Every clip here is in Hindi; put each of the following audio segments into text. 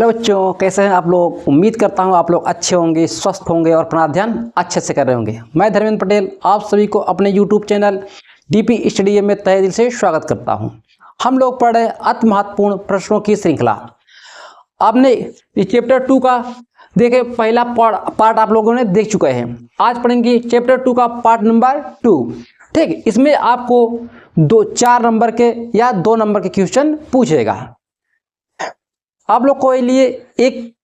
हेलो बच्चों, कैसे हैं आप लोग। उम्मीद करता हूं आप लोग अच्छे होंगे, स्वस्थ होंगे और अपना अध्ययन अच्छे से कर रहे होंगे। मैं धर्मेंद्र पटेल आप सभी को अपने यूट्यूब चैनल डीपी स्टडी में तहे दिल से स्वागत करता हूं। हम लोग पढ़ रहे अति महत्वपूर्ण प्रश्नों की श्रृंखला। आपने चैप्टर 2 का देखे पहला पार्ट आप लोगों ने देख चुके हैं। आज पढ़ेंगे चैप्टर 2 का पार्ट नंबर 2। ठीक, इसमें आपको 4 नंबर के या 2 नंबर के क्वेश्चन पूछेगा। आप लोग के लिए एक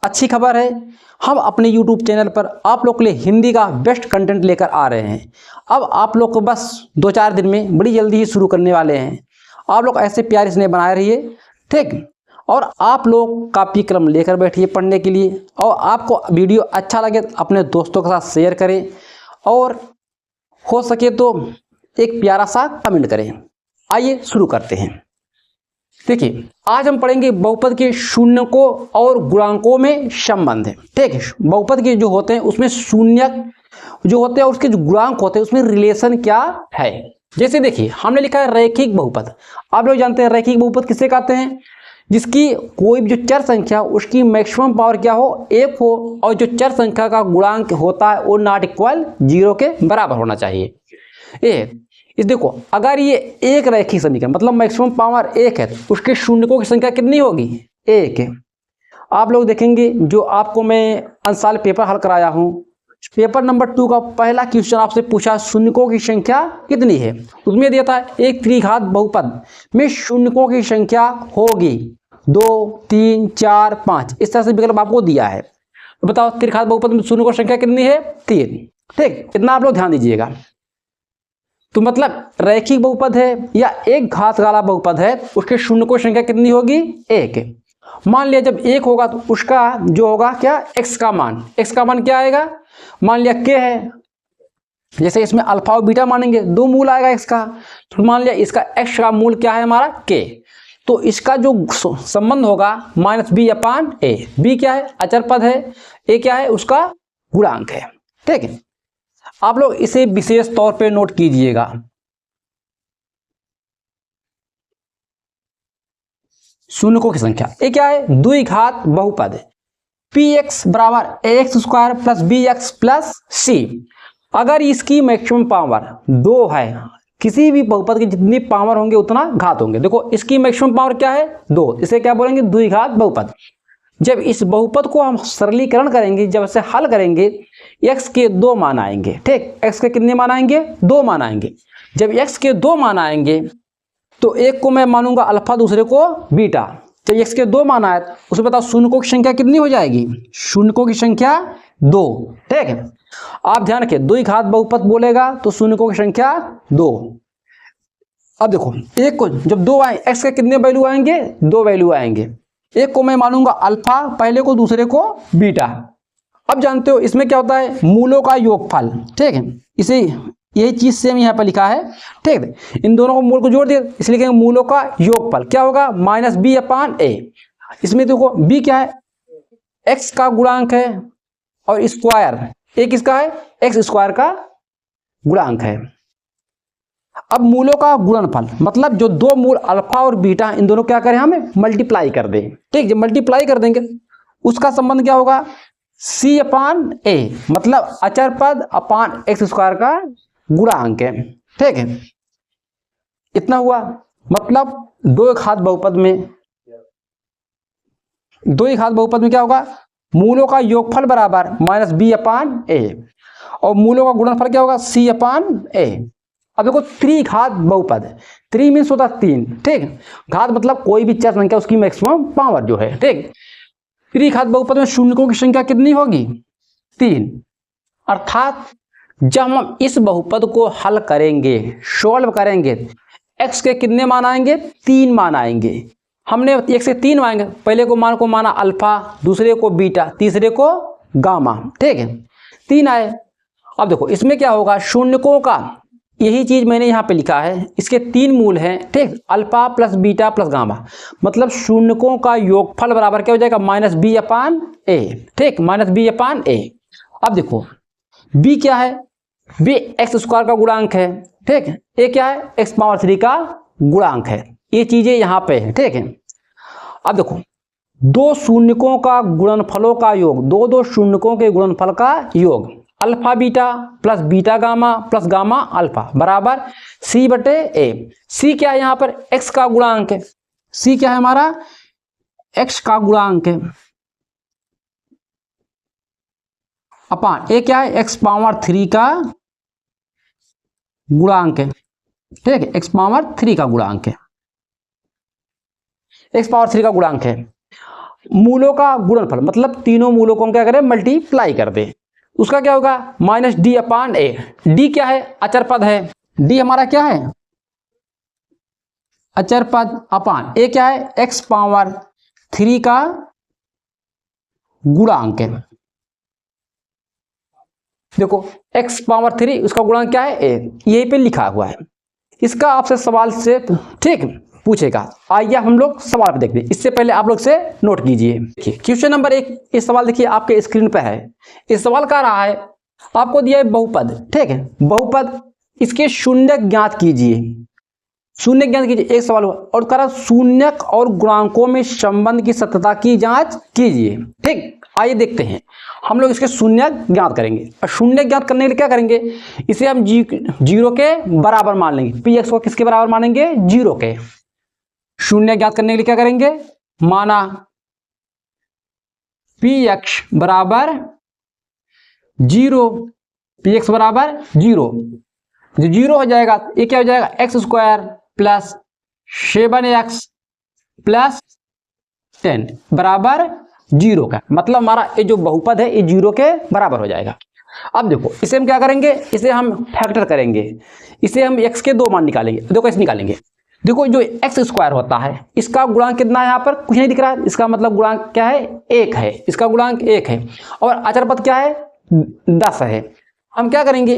अच्छी खबर है, हम अपने YouTube चैनल पर आप लोग के लिए हिंदी का बेस्ट कंटेंट लेकर आ रहे हैं। अब आप लोग को बस 2-4 दिन में बड़ी जल्दी ही शुरू करने वाले हैं। आप लोग ऐसे प्यार इसने बनाए रहिए, ठीक। और आप लोग कापी कलम लेकर बैठिए पढ़ने के लिए, और आपको वीडियो अच्छा लगे तो अपने दोस्तों के साथ शेयर करें, और हो सके तो एक प्यारा सा कमेंट करें। आइए शुरू करते हैं। देखिए, आज हम पढ़ेंगे बहुपद के शून्यकों और गुणांकों में संबंध है। ठीक है, बहुपद के जो होते हैं उसमें शून्यक जो होते हैं उसके जो गुणांक होते हैं उसमें रिलेशन क्या है। जैसे देखिए, हमने लिखा है रैखिक बहुपद। आप लोग जानते हैं रैखिक बहुपद किसे कहते हैं, जिसकी कोई भी जो चर संख्या उसकी मैक्सिमम पावर क्या हो, 1 हो, और जो चर संख्या का गुणांक होता है वो नॉट इक्वल 0 के बराबर होना चाहिए। इस देखो, अगर ये एक रैखिक समीकरण मतलब मैक्सिमम पावर 1 है तो उसके शून्यकों की संख्या कितनी होगी, 1 है। आप लोग देखेंगे जो आपको मैं अंशाल पेपर हल कराया हूँ, पेपर नंबर 2 का पहला क्वेश्चन आपसे पूछा शून्यकों की संख्या कितनी है। उसमें दिया था एक त्रिघात बहुपद में शून्यकों की संख्या होगी 2, 3, 4, 5, इस तरह से विकल्प आपको दिया है। तो बताओ त्रिघात बहुपद में शून्यकों की संख्या कितनी है, 3। ठीक, इतना आप लोग ध्यान दीजिएगा। तो मतलब रैखिक बहुपद है या एक घात वाला बहुपद है, उसके शून्यकों की संख्या कितनी होगी, 1। मान लिया जब 1 होगा तो उसका जो होगा क्या, x का मान क्या आएगा, मान लिया k है, जैसे इसमें अल्फा और बीटा मानेंगे 2 मूल आएगा x का, तो मान लिया इसका x का मूल क्या है हमारा k, तो इसका जो संबंध होगा -b/a। b क्या है, अचर पद है, a क्या है, उसका गुणांक है। ठीक है, आप लोग इसे विशेष तौर पे नोट कीजिएगा। शून्यकों की संख्या ये क्या है, द्विघात बहुपद px बराबर ax² plus bx plus c। अगर इसकी मैक्सिमम पावर 2 है, किसी भी बहुपद की जितनी पावर होंगे उतना घात होंगे। देखो इसकी मैक्सिमम पावर क्या है, 2, इसे क्या बोलेंगे, द्विघात बहुपद। जब इस बहुपद को हम सरलीकरण करेंगे, जब इसे हल करेंगे, x के 2 मान आएंगे। ठीक, x के कितने मान आएंगे, 2 मान आएंगे। जब x के 2 मान आएंगे तो एक को मैं मानूंगा अल्फा, दूसरे को बीटा। जब x के 2 मान आए तो उसे बताओ शून्यकों की संख्या कितनी हो जाएगी, शून्यकों की संख्या 2। ठीक है, आप ध्यान रखिए, द्विघात बहुपद बोलेगा तो शून्यकों की संख्या 2। अब देखो, एक को जब 2 आए, x के कितने वैल्यू आएंगे, 2 वैल्यू आएंगे। एक को मैं मानूंगा अल्फा, पहले को, दूसरे को बीटा। अब जानते हो इसमें क्या होता है, मूलों का योगफल। ठीक है, इसे यही चीज सेम यहाँ पर लिखा है। ठीक है, इन दोनों को मूल को जोड़ दिया, इसलिए लिखेंगे मूलों का योगफल क्या होगा, -b/a। इसमें देखो b क्या है, x का गुणांक है, और स्क्वायर a किसका है, x² का गुणांक है। अब मूलों का गुणनफल मतलब जो 2 मूल अल्फा और बीटा इन दोनों क्या करें, हमें मल्टीप्लाई कर दें। ठीक, जब मल्टीप्लाई कर देंगे उसका संबंध क्या होगा, c/a, मतलब अचर पद अपान x² का गुणांक है। ठीक है, इतना हुआ। मतलब द्विघात बहुपद में क्या होगा, मूलों का योगफल बराबर -b/a, और मूलों का गुणनफल क्या होगा, c/a। अब देखो त्रिघात बहुपद, 3 मीन्स होता 3। ठीक, घात मतलब कोई भी चर संख्या उसकी मैक्सिमम पावर जो है। ठीक, त्रिघात बहुपद में शून्यकों की संख्या कितनी होगी, 3। अर्थात जब हम इस बहुपद को हल करेंगे, सॉल्व करेंगे, x के कितने मान आएंगे, 3 मान आएंगे। हमने 1 से 3 आएंगे, पहले को माना अल्फा, दूसरे को बीटा, तीसरे को गामा। ठीक है, 3 आए। अब देखो इसमें क्या होगा, शून्यकों का यही चीज मैंने यहाँ पे लिखा है, इसके 3 मूल हैं। ठीक, alpha plus beta plus gamma, मतलब शून्यकों का योगफल बराबर क्या हो जाएगा, -b/a। ठीक, -b/a। अब देखो b क्या है, b x² का गुणांक है। ठीक, a क्या है, x⁻³ का गुणांक है। ये चीजें यहाँ पे है। ठीक है, अब देखो दो शून्यकों का गुणनफलों का योग, दो दो शून्यकों के गुणनफल का योग, alpha beta plus beta gamma plus gamma alpha बराबर सी बटे ए। सी क्या है यहाँ पर? एक्स का गुणांक है। सी क्या है हमारा? एक्स का गुणांक है, अपान ए क्या है? एक्स पावर 3 का गुणांक है। ठीक है, एक्स पावर 3 का गुणांक है, एक्स पावर 3 का गुणांक है। मूलों का गुणनफल मतलब तीनों मूलों को हम क्या करें? मल्टीप्लाई कर दें। उसका क्या होगा? माइनस डी अपान ए। डी क्या है? अचर पद है। डी हमारा क्या है? अचर पद। अपान ए क्या है? एक्स पावर 3 का गुणांक है। देखो एक्स पावर 3 उसका गुणांक क्या है? ए। यहीं पे लिखा हुआ है। इसका आपसे सवाल से ठीक पूछेगा। आइए हम लोग सवाल पे देखते हैं। इससे पहले आप लोग से नोट कीजिए। देखिए क्वेश्चन नंबर 1, ये सवाल देखिए आपके स्क्रीन पे है। इस सवाल का रहा है, आपको दिया है बहुपद। ठीक है, बहुपद, इसके शून्य ज्ञात कीजिए। शून्य ज्ञात कीजिए, एक सवाल हुआ। और करा शून्यक और गुणांकों में संबंध की सत्यता की जांच कीजिए। ठीक, आइए देखते हैं। हम लोग इसके शून्य ज्ञात करेंगे और शून्य ज्ञात करने के लिए क्या करेंगे? इसे हम जीरो के बराबर मान लेंगे। पी एक्स को किसके बराबर मानेंगे? जीरो के। शून्य ज्ञात करने के लिए क्या करेंगे? माना पी एक्स बराबर जीरो, पी एक्स बराबर जीरो। जो जीरो हो जाएगा ये क्या हो जाएगा? X square plus 7x plus 10 बराबर जीरो का। मतलब हमारा ये जो बहुपद है ये जीरो के बराबर हो जाएगा। अब देखो इसे हम क्या करेंगे? इसे हम फैक्टर करेंगे। इसे हम x के दो मान निकालेंगे। देखो ऐसे निकालेंगे। देखो जो एक्स स्क्वायर होता है इसका गुणांक कितना है? यहाँ पर कुछ नहीं दिख रहा है। इसका मतलब गुणांक क्या है? 1 है। इसका गुणांक 1 है। और अचर पद क्या है? 10 है। हम क्या करेंगे?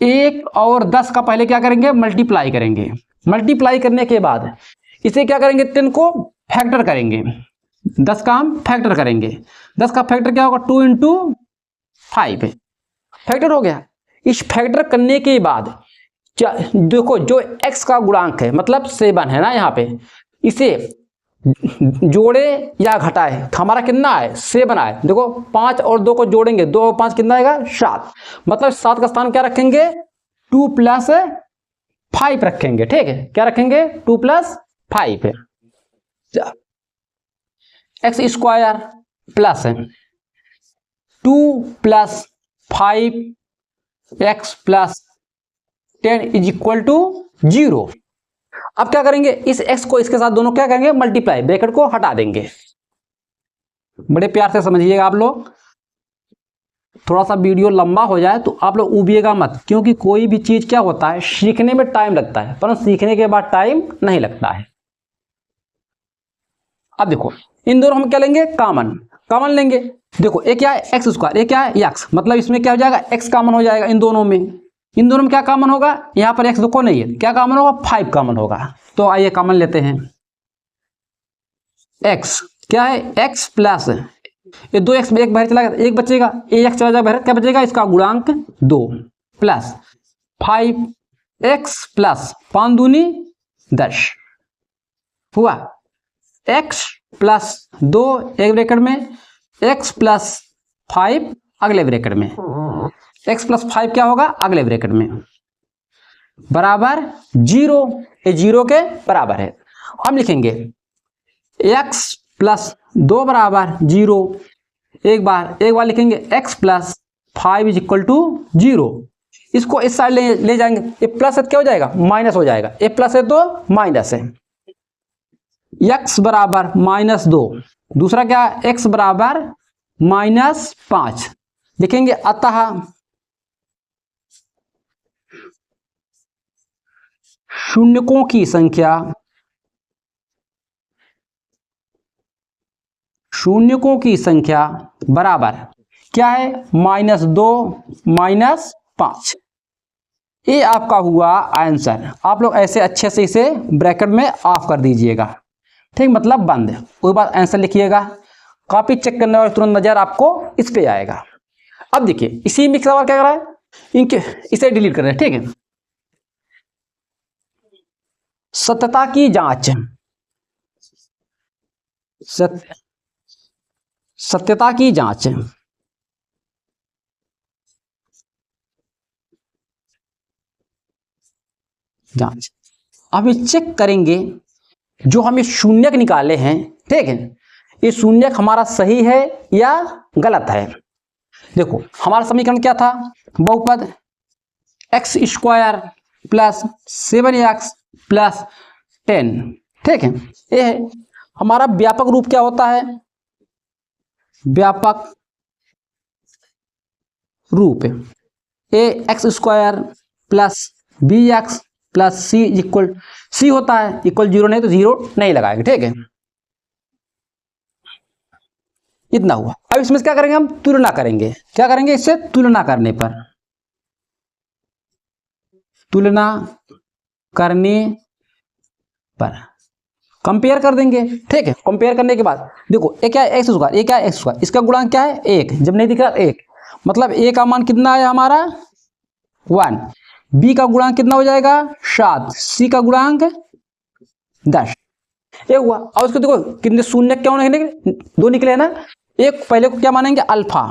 1 और 10 का पहले क्या करेंगे? मल्टीप्लाई करेंगे। मल्टीप्लाई करने के बाद इसे क्या करेंगे? 10 को फैक्टर करेंगे। 10 का हम फैक्टर करेंगे। 10 का फैक्टर क्या होगा? 2 इंटू 5 है। फैक्टर हो गया। इस फैक्टर करने के बाद देखो जो x का गुणांक है मतलब 7 है ना, यहाँ पे इसे जोड़े या घटाए, हमारा कितना है? 7 आए। देखो 5 और 2 को जोड़ेंगे, 2 और 5 कितना आएगा? 7। मतलब 7 का स्थान क्या रखेंगे? 2 प्लस 5 रखेंगे। ठीक है, क्या रखेंगे? 2 प्लस 5 है। X square plus 2 plus 5 x plus 10 is equal to 0। अब क्या करेंगे? इस x को इसके साथ दोनों क्या करेंगे? मल्टीप्लाई, ब्रैकेट को हटा देंगे। बड़े प्यार से समझिएगा आप लोग। थोड़ा सा वीडियो लंबा हो जाए तो आप लोग उबिएगा मत, क्योंकि कोई भी चीज क्या होता है सीखने में टाइम लगता है, परंतु सीखने के बाद टाइम नहीं लगता है। अब देखो इन दोनों हम क्या लेंगे? कॉमन। कॉमन लेंगे। देखो ये क्या है? एक्स स्क्वायर, ये क्या है? एक्स। मतलब इसमें क्या हो जाएगा? एक्स कॉमन हो जाएगा इन दोनों में। इन दोनों में क्या कॉमन होगा? यहाँ पर एक्स देखो नहीं है, क्या कॉमन होगा? 5 कॉमन होगा। तो आइए कॉमन लेते हैं। एक्स क्या है? एक्स प्लस ये 2x में एक बाहर चला गया, एक बचेगा। ए एक्स चला जाएगा बाहर, क्या बचेगा? इसका गुणांक 2 प्लस 5x प्लस 5 दूनी 10 हुआ। x प्लस 2 एक ब्रैकेट में, x प्लस 5 अगले ब्रैकेट में। x प्लस 5 क्या होगा? अगले ब्रैकेट में बराबर 0। ये 0 के बराबर है। हम लिखेंगे x प्लस 2 बराबर 0। एक बार लिखेंगे x plus 5 is equal to 0। इसको इस साइड ले जाएंगे। ये प्लस है क्या हो जाएगा? माइनस हो जाएगा। ये प्लस है तो माइनस है। x बराबर -2। दूसरा क्या है? x बराबर -5 लिखेंगे। अतः शून्यकों की संख्या, शून्यकों की संख्या बराबर क्या है? -2 -5। ये आपका हुआ आंसर। आप लोग ऐसे अच्छे से इसे ब्रैकेट में ऑफ कर दीजिएगा। ठीक, मतलब बंद। उसके बाद आंसर लिखिएगा। कॉपी चेक करने और तुरंत नजर आपको इस पे आएगा। अब देखिए इसी में सवाल क्या कर रहा है? इनके इसे डिलीट कर रहे हैं। ठीक है, सत्यता की जांच। सत्यता की जांच। जांच अब ये चेक करेंगे जो हम ये शून्यक निकाले हैं, ठीक है, ये शून्यक हमारा सही है या गलत है। देखो हमारा समीकरण क्या था, बहुपद x square plus 7x plus 10, ठीक है। ये है हमारा व्यापक रूप। क्या होता है व्यापक रूप? A x square plus b x plus c equal, c होता है इक्वल 0 नहीं तो 0 नहीं लगाएंगे, ठीक है। इतना हुआ। अब इसमें क्या करेंगे, हम तुलना करेंगे। क्या करेंगे इससे? तुलना करने पर, तुलना करने पर कंपेयर कर देंगे, ठीक है। कंपेयर करने के बाद देखो ये क्या है एक्स स्क्वायर, ये क्या है एक्स स्क्वायर, इसका गुणांक क्या है 1, जब नहीं दिख रहा 1, मतलब ए का मान कितना आया हमारा 1, बी का गुणांक कितना हो जाएगा 7, सी का गुणांक 10। ये हुआ। और उसको देखो कितने शून्य क्यों निकले, 2 निकले ना। एक पहले को क्या मानेंगे अल्फा,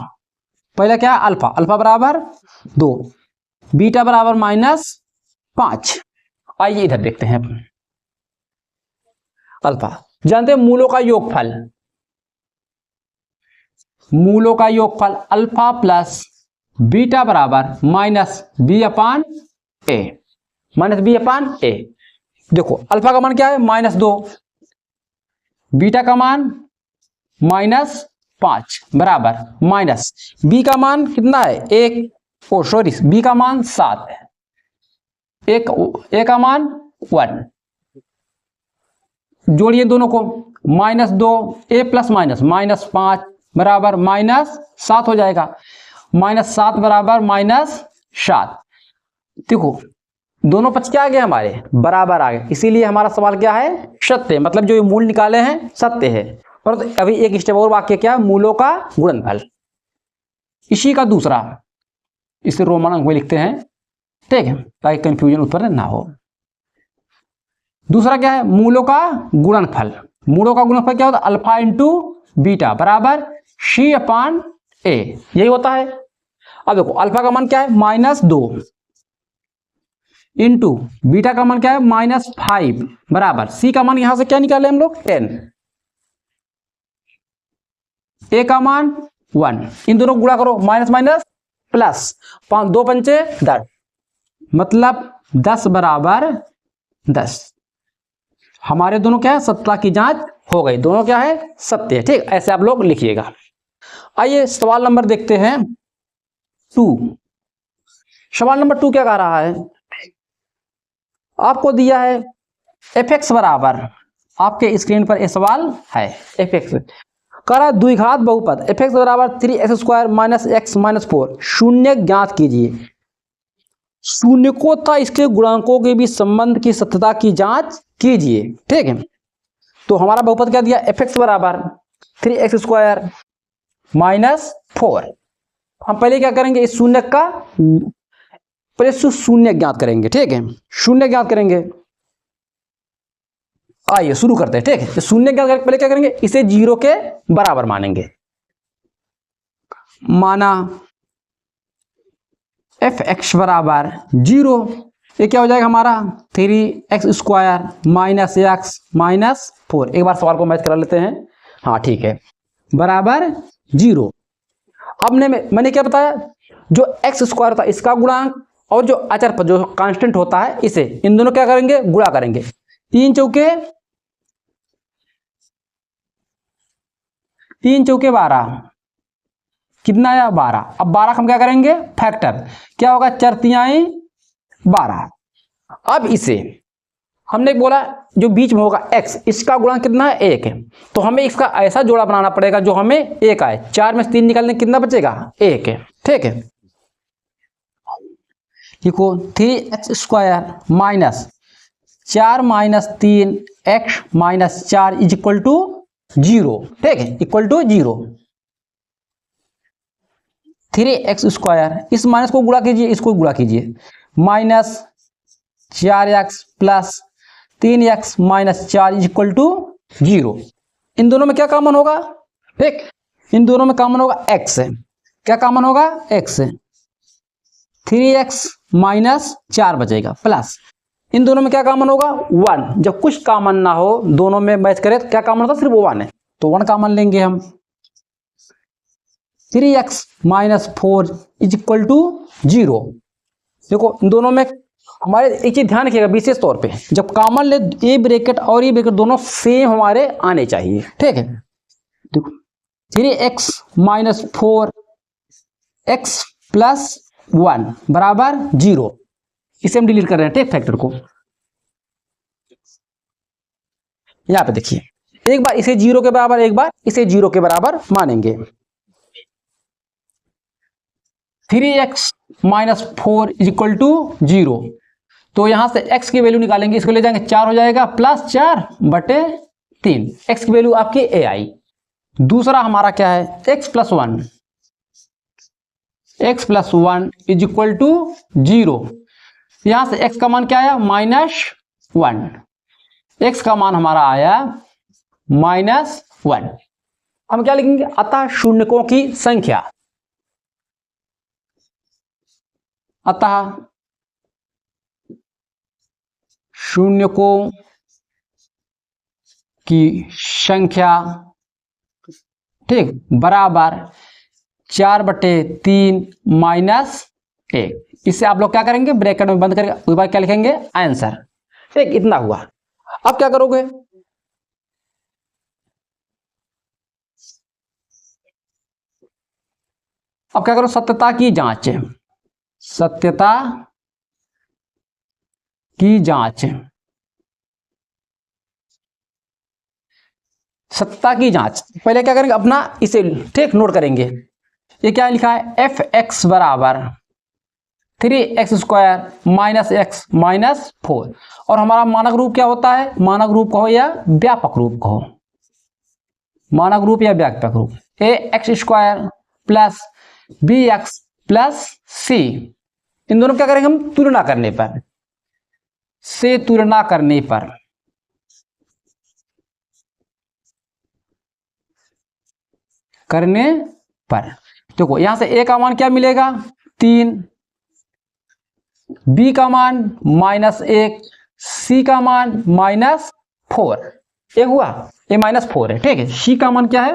पहला क्या है अल्फा, अल्फा बराबर 2, बीटा बराबर -5। आइए इधर देखते हैं अल्फा। जानते हैं मूलों का योगफल, मूलों का योगफल अल्फा प्लस बीटा बराबर -b/a, -b/a। देखो अल्फा का मान क्या है -2, बीटा का मान -5 बराबर माइनस बी का मान कितना है 1, ओ सॉरी बी का मान 7 है, एक ए का मान 1। जोड़िए दोनों को, -2 ए प्लस -5 बराबर -7 हो जाएगा, -7 बराबर -7। देखो दोनों पक्ष क्या आ गए हमारे बराबर आ गए, इसीलिए हमारा सवाल क्या है सत्य, मतलब जो ये मूल निकाले हैं सत्य है। पर तो अभी एक स्टेप और वाक्य क्या है, मूलों का गुणनफल, इसी का दूसरा, इसे रोमन अंक में लिखते हैं, ठीक है, ताकि कंफ्यूजन उत्पन्न ना हो। दूसरा क्या है मूलों का गुणनफल, मूलों का गुणनफल क्या होता है अल्फा इंटू बीटा बराबर c/a, यही होता है। अब देखो अल्फा का मान क्या है -2 इंटू बीटा का मान क्या है -5 बराबर सी का मान यहां से क्या निकाले हम लोग 10, ए का मान 1, इन दोनों को गुणा करो, माइनस माइनस प्लस, 2 पंचे 10, मतलब 10 बराबर 10। हमारे दोनों क्या है सत्ता की जांच हो गई, दोनों क्या है सत्य है, ठीक। ऐसे आप लोग लिखिएगा। आइए सवाल नंबर देखते हैं 2। सवाल नंबर 2 क्या कह रहा है, आपको दिया है f(x) बराबर, आपके स्क्रीन पर यह सवाल है f(x) कह रहा द्विघात बहुपद f(x) बराबर 3x² - x - 4 शून्य ज्ञात कीजिए। शून्य को था इसके गुणांकों के बीच संबंध की सत्यता की जांच कीजिए, ठीक है। तो हमारा बहुपद क्या दिया f(x) बराबर 3x² - 4। हम पहले क्या करेंगे इस शून्य का पहले शून्य ज्ञात करेंगे, ठीक है, शून्य ज्ञात करेंगे। आइए शुरू करते हैं, ठीक है। शून्य ज्ञात करके पहले क्या करेंगे इसे 0 के बराबर मानेंगे, माना f(x) बराबर 0, ये क्या हो जाएगा हमारा 3x² - x - 4। एक बार सवाल को मैच करा लेते हैं, हाँ ठीक है, बराबर 0। अब मैंने क्या बताया, जो x² था इसका गुणांक और जो अचर पर जो कांस्टेंट होता है इसे, इन दोनों क्या करेंगे गुणा करेंगे, 3 चौके 12, कितना आया 12। अब 12 का हम क्या करेंगे फैक्टर, क्या होगा 4 तिहाई 12। अब इसे हमने बोला जो बीच में होगा x, इसका गुणांक कितना है 1 है, तो हमें इसका ऐसा जोड़ा बनाना पड़ेगा जो हमें 1 आए। 4 में से 3 निकालने कितना बचेगा 1 है, ठीक है। देखो 3x² - 4 - 3x - 4 इक्वल टू 0, ठीक है, इक्वल टू 0। 3x², इस माइनस को गुणा कीजिए, इसको गुणा कीजिए, -4x plus 3x - 4 equal to 0। इन दोनों में क्या कॉमन होगा, ठीक, इन दोनों में कॉमन होगा x है। क्या कॉमन होगा? x है। 3x माइनस 4 बचेगा प्लस इन दोनों में क्या कॉमन होगा? 1। जब कुछ कॉमन ना हो दोनों में मैच करे तो क्या कॉमन होता? सिर्फ 1 है, तो 1 कॉमन लेंगे हम। 3x minus 4 is equal to 0। देखो इन दोनों में हमारे एक चीज ध्यान रखिएगा विशेष तौर पे, जब कॉमन ले ए ब्रैकेट और ये ब्रैकेट दोनों सेम हमारे आने चाहिए, ठीक है। देखो 3x माइनस 4x प्लस 1 बराबर 0। इसे हम डिलीट कर रहे हैं, ठीक, फैक्टर को। यहां पे देखिए, एक बार इसे 0 के बराबर, एक बार इसे 0 के बराबर मानेंगे। 3x minus 4 is equal to 0। तो यहां से x की वैल्यू निकालेंगे, इसको ले जाएंगे 4 हो जाएगा प्लस 4 बटे 3। x की वैल्यू आपकी a आई। दूसरा हमारा क्या है? x plus 1। x plus 1 is equal to 0। यहां से x का मान क्या आया? -1। x का मान हमारा आया -1। हम क्या लिखेंगे? अतः शून्यकों की संख्या, अतः शून्यकों की संख्या, ठीक, बराबर 4/3 माइनस 1। इससे आप लोग क्या करेंगे? ब्रैकेट में बंद करके उसके बाद क्या लिखेंगे? आंसर। ठीक, इतना हुआ। अब क्या करोगे? अब क्या करो? सत्यता की जांच, सत्यता की जांच, सत्ता की जांच। पहले क्या करेंगे? अपना इसे, ठीक, नोट करेंगे। ये क्या लिखा है? f(x) बराबर 3x² माइनस x माइनस 4। और हमारा मानक रूप क्या होता है? मानक रूप कहो या व्यापक रूप कहो, मानक रूप या व्यापक रूप, ax² plus bx plus c। इन दोनों क्या करेंगे हम? तुलना करने पर, से तुलना करने पर देखो यहां से a का मान क्या मिलेगा? 3, b का मान -1, c का मान -4। ये हुआ, ये -4 है, ठीक है। c का मान क्या है?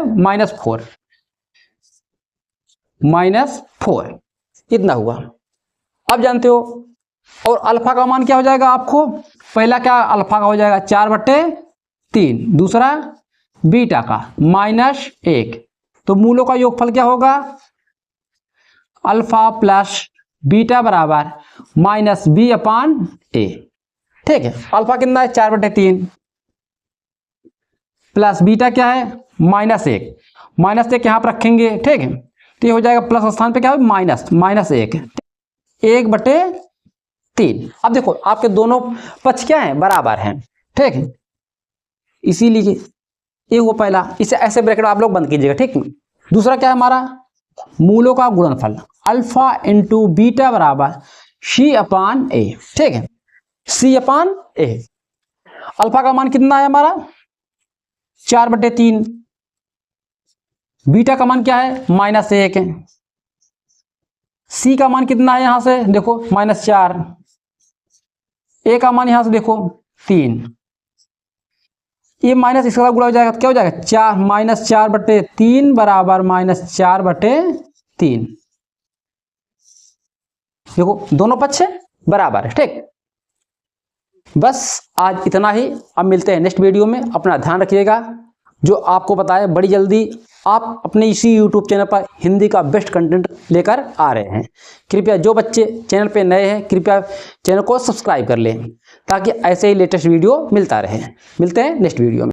-4 इतना हुआ। अब जानते हो। और अल्फा का मान क्या हो जाएगा आपको? पहला क्या अल्फा का हो जाएगा? 4/3। दूसरा बीटा का -1। तो मूलों का योगफल क्या होगा? अल्फा प्लस बीटा बराबर -b/a। ठीक है। अल्फा कितना है? 4/3 प्लस बीटा क्या है? -1। -1 यहां पर रखेंगे, ठीक है। तो ये हो जाएगा प्लस स्थान पे क्या है? -1 1/3। अब देखो आपके दोनों पक्ष क्या है? बराबर हैं, ठीक है। इसीलिए ये वो पहला, इसे ऐसे ब्रैकेट आप लोग बंद कीजिएगा, ठीक। दूसरा क्या है हमारा? मूलों का गुणनफल, अल्फा इंटू बीटा बराबर c/a, ठीक है। c/a। अल्फा का मान कितना है हमारा? 4/3। बीटा का मान क्या है? -1। c का मान कितना है? यहां से देखो -4। a का मान यहां से देखो 3। ये माइनस इसका गुणा हो जाएगा, क्या हो जाएगा? 4 बराबर -4/3। देखो दोनों पक्ष बराबर है, ठीक। बस आज इतना ही। अब मिलते हैं नेक्स्ट वीडियो में। अपना ध्यान रखिएगा। जो आपको बताया बड़ी जल्दी आप अपने इसी YouTube चैनल पर हिंदी का बेस्ट कंटेंट लेकर आ रहे हैं। कृपया जो बच्चे चैनल पे नए हैं कृपया चैनल को सब्सक्राइब कर लें ताकि ऐसे ही लेटेस्ट वीडियो मिलता रहे। मिलते हैं नेक्स्ट वीडियो में।